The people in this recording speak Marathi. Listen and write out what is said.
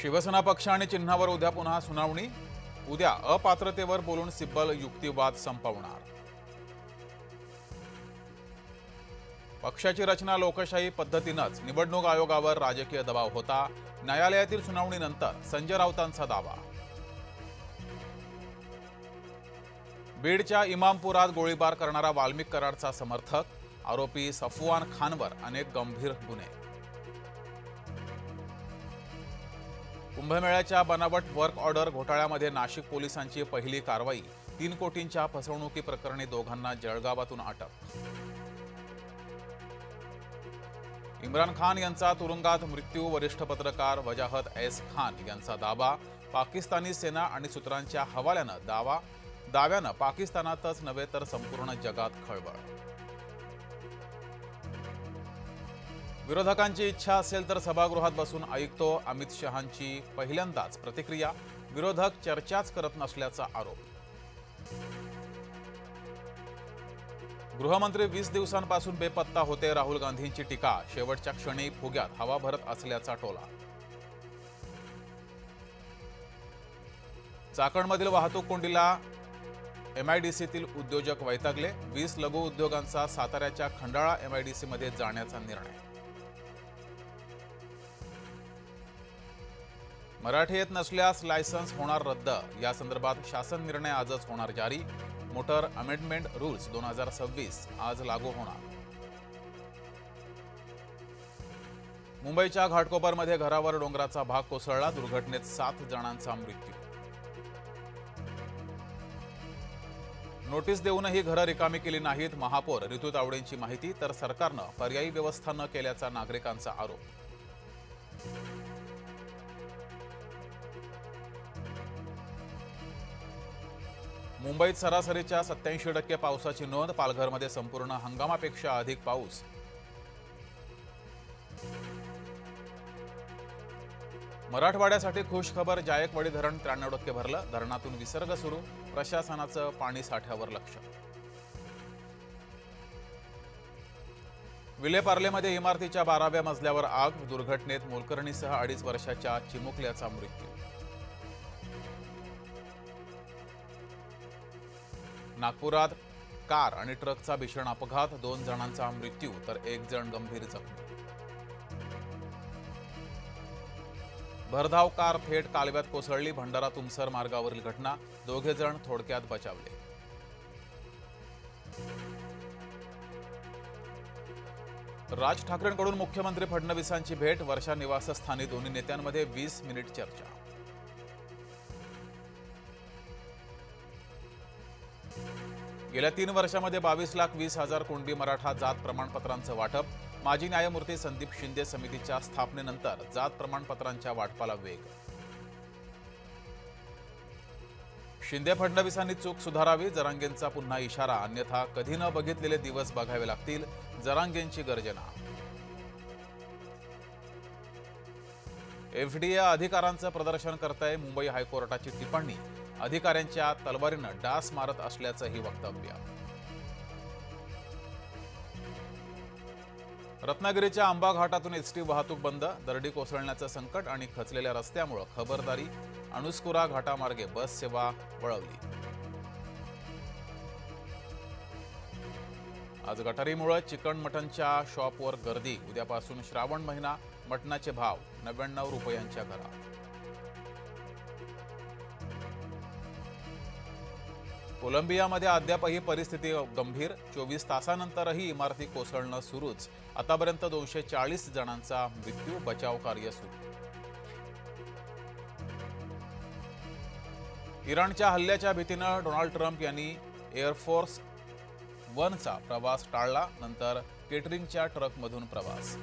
शिवसेना पक्ष आणि चिन्हावर उद्या पुन्हा सुनावणी। उद्या अपात्रतेवर बोलून सिब्बल युक्तिवाद संपवणार। पक्षाची रचना लोकशाही पद्धतीनेच, निवडणूक आयोगावर राजकीय दबाव होता। न्यायालयातील सुनावणीनंतर संजय राऊतांचा दावा। बीडच्या इमामपुरात गोळीबार करणारा वाल्मिक कराडचा समर्थक, आरोपी सफवान खानवर अनेक गंभीर गुन्हे। कुंभमेळ्याच्या बनावट वर्क ऑर्डर घोटाळ्यामध्ये नाशिक पोलिसांची पहिली कारवाई। 3 कोटींच्या फसवणुकी प्रकरणी दोघांना जळगावातून अटक। इम्रान खान यांचा तुरुंगात मृत्यू, वरिष्ठ पत्रकार वजाहत एस खान यांचा दावा। पाकिस्तानी सेना आणि सूत्रांच्या हवाल्यानं दाव्यानं पाकिस्तानातच नव्हे तर संपूर्ण जगात खळबळ। विरोधकांची इच्छा असेल तर सभागृहात बसून ऐकतो, अमित शहांची पहिल्यांदाच प्रतिक्रिया। विरोधक चर्चाच करत नसल्याचा आरोप। गृहमंत्री 20 दिवसांपासून बेपत्ता होते, राहुल गांधींची टीका। शेवटच्या क्षणी फुग्यात हवा भरत असल्याचा टोला। चाकणमधील वाहतूक कोंडीला एमआयडीसीतील उद्योजक वैतागले। 20 लघु उद्योगांचा साताऱ्याच्या खंडाळा एमआयडीसीमध्ये जाण्याचा निर्णय। मराठी येत नसल्यास लायसन्स होणार रद्द, या संदर्भात शासन निर्णय आजच होणार जारी। मोटर अमेंडमेंट रूल्स 2026 आज लागू होणार। मुंबईच्या घाटकोपरमध्ये घरावर डोंगराचा भाग कोसळला, दुर्घटनेत 7 जणांचा मृत्यू। नोटीस देऊनही घरं रिकामी केली नाहीत, महापौर ऋतू तावडेंची माहिती। तर सरकारनं पर्यायी व्यवस्था न केल्याचा नागरिकांचा आरोप। मुंबईत सरासरीच्या 87% पावसाची नोंद, पालघरमध्ये संपूर्ण हंगामापेक्षा अधिक पाऊस। मराठवाड्यासाठी खुश खबर, जायकवाडी धरण 93% भरलं, धरणातून विसर्ग सुरू, प्रशासनाचं पाणी साठ्यावर लक्ष। विलेपार्लेमध्ये इमारतीच्या 12व्या मजल्यावर आग, दुर्घटनेत मोलकरणीसह 2.5 वर्षाच्या चिमुकल्याचा मृत्यू। नागपुरात कार आणि ट्रकचा भीषण अपघात, 2 जणांचा मृत्यू तर 1 जण गंभीर जखमी। भरधाव कार थेट कालव्यात कोसळली, भंडारा तुमसर मार्गावरील घटना, 2 जण थोडक्यात बचावले। राज ठाकरेंकडून मुख्यमंत्री फडणवीसांची भेट, वर्षा निवासस्थानी दोन्ही नेत्यांमध्ये 20 मिनिट चर्चा। गेल्या 3 वर्षांमध्ये 22,20,000 कुणबी मराठा जात प्रमाणपत्रांचं वाटप। माजी न्यायमूर्ती संदीप शिंदे समितीच्या स्थापनेनंतर जात प्रमाणपत्रांच्या वाटपाला वेग। शिंदे फडणवीसांनी चूक सुधारावी, जरांगेंचा पुन्हा इशारा, अन्यथा कधी न बघितलेले दिवस बघावे लागतील, जरांगेंची गर्जना। एफडीए अधिकारांचं प्रदर्शन करतंय, मुंबई हायकोर्टाची टिप्पणी, अधिकाऱ्यांच्या तलवारीनं डास मारत असल्याचंही वक्तव्य। रत्नागिरीच्या आंबा घाटातून एसटी वाहतूक बंद, दरडी कोसळण्याचं संकट आणि खचलेल्या रस्त्यामुळे खबरदारी, अणुस्कुरा घाटामार्गे बस सेवा वळवली। आज गटारीमुळे चिकन मटनच्या शॉपवर गर्दी, उद्यापासून श्रावण महिना, मटणाचे भाव 99 रुपयांच्या घरात। कोलंबियामध्ये अद्यापही परिस्थिती गंभीर, 24 तासांनंतरही इमारती कोसळणं सुरूच, आतापर्यंत 240 जणांचा मृत्यू, बचाव कार्य सुरू। इराणच्या हल्ल्याच्या भीतीनं डोनाल्ड ट्रम्प यांनी एअरफोर्स 1चा प्रवास टाळला, नंतर केटरिंगच्या ट्रकमधून प्रवास।